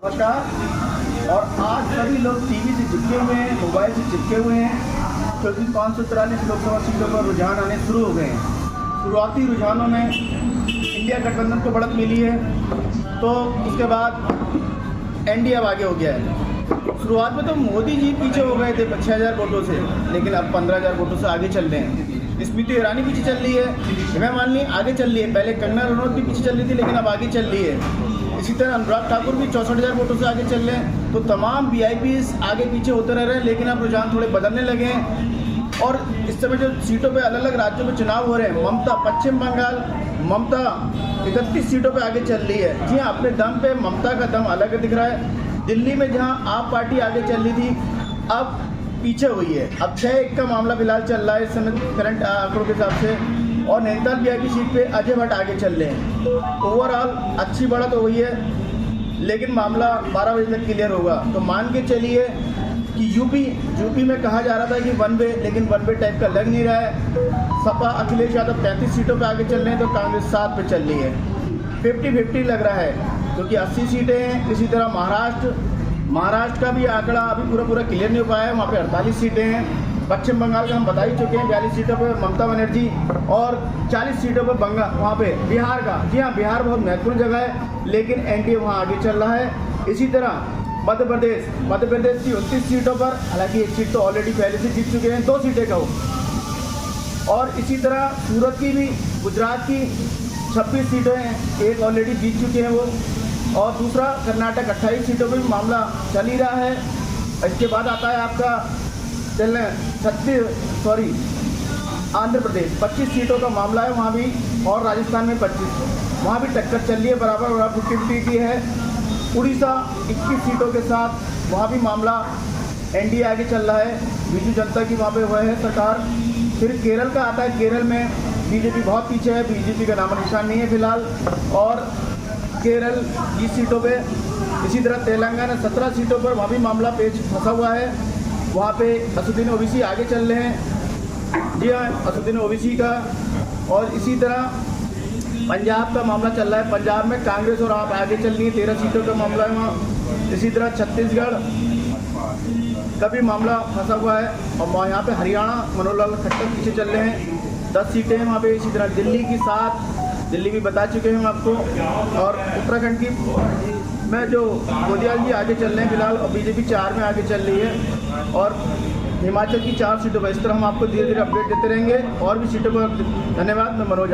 नमस्कार। और आज सभी लोग टीवी से चिपके हुए हैं, मोबाइल से चिपके हुए हैं, क्योंकि 543 लोकसभा सीटों पर रुझान आने शुरू हो गए हैं। शुरुआती रुझानों में इंडिया गठबंधन को बढ़त मिली है, तो उसके बाद एनडीए अब आगे हो गया है। शुरुआत में तो मोदी जी पीछे हो गए थे 6,000 वोटों से, लेकिन अब 15,000 वोटों से आगे चल रहे हैं। स्मृति ईरानी पीछे चल रही है, हेमा मालिनी आगे चल रही है। पहले कंगना रनौत भी पीछे चल रही थी, लेकिन अब आगे चल रही है। इसी तरह अनुराग ठाकुर भी 64,000 वोटों से आगे चल रहे हैं। तो तमाम वीआईपीज आगे पीछे होते रह रहे हैं, लेकिन अब रुझान थोड़े बदलने लगे हैं। और इस समय जो सीटों पे अलग अलग राज्यों में चुनाव हो रहे हैं, ममता पश्चिम बंगाल, ममता 31 सीटों पे आगे चल रही है। जी हाँ, अपने दम पे ममता का दम अलग दिख रहा है। दिल्ली में जहाँ आप पार्टी आगे चल रही थी, अब पीछे हुई है। अब 6-1 का मामला फिलहाल चल रहा है इस समय करंट आंकड़ों के हिसाब से। और नैनीताल वीआईपी सीट पे अजय भट्ट आगे चल रहे हैं। ओवरऑल अच्छी बढ़त हो गई है, लेकिन मामला 12 बजे तक क्लियर होगा। तो मान के चलिए कि यूपी में कहा जा रहा था कि वन वे, लेकिन वन वे टाइप का लग नहीं रहा है। सपा अखिलेश यादव 35 सीटों पे आगे चल रहे हैं, तो कांग्रेस 7 पे चल रही है। 50-50 लग रहा है, क्योंकि 80 सीटें हैं। इसी तरह महाराष्ट्र का भी आंकड़ा अभी पूरा क्लियर नहीं हो पाया है, वहाँ पे 48 सीटें हैं। पश्चिम बंगाल का हम बता ही चुके हैं, 42 सीटों पर ममता बनर्जी, और 40 सीटों पर वहाँ पे बिहार का। जी हाँ, बिहार बहुत महत्वपूर्ण जगह है, लेकिन एनडीए वहाँ आगे चल रहा है। इसी तरह मध्य प्रदेश की 29 सीटों पर, हालांकि एक सीट तो ऑलरेडी पहले से जीत चुके हैं, 2 सीटें का हो। और इसी तरह सूरत की भी, गुजरात की 26 सीटें हैं, एक ऑलरेडी जीत चुके हैं वो। और दूसरा कर्नाटक 28 सीटों पर भी मामला चल ही रहा है। इसके बाद आता है आपका आंध्र प्रदेश 25 सीटों का मामला है वहाँ भी, और राजस्थान में 25, वहाँ भी टक्कर चल रही है, बराबर 50-50 की है। उड़ीसा 21 सीटों के साथ, वहाँ भी मामला एनडीए आगे चल रहा है। बीजू जनता की वहाँ पे वह है सरकार। फिर केरल का आता है, केरल में बीजेपी बहुत पीछे है, बीजेपी का नाम निशान नहीं है फिलहाल, और केरल 20 सीटों पे। इसी तरह तेलंगाना 17 सीटों पर, वहाँ भी मामला पेच फंसा हुआ है। वहाँ पे असदुद्दीन ओवैसी आगे चल रहे हैं। जी हाँ, असदुद्दीन ओवैसी का। और इसी तरह पंजाब का मामला चल रहा है, पंजाब में कांग्रेस और आप आगे चल रही है, 13 सीटों का मामला है वहाँ। इसी तरह छत्तीसगढ़ का भी मामला फंसा हुआ है, और यहाँ पे हरियाणा मनोहर लाल खट्टर पीछे चल रहे हैं, 10 सीटें हैं वहाँ पे। इसी तरह दिल्ली की 7, दिल्ली भी बता चुके हैं हम आपको। और उत्तराखंड की में जो गोदियाल जी आगे चल रहे हैं फिलहाल, और बीजेपी 4 में आगे चल रही है। और हिमाचल की 4 सीटों पर। इस तरह हम आपको धीरे धीरे अपडेट देते रहेंगे और भी सीटों पर। धन्यवाद। मैं मनोज।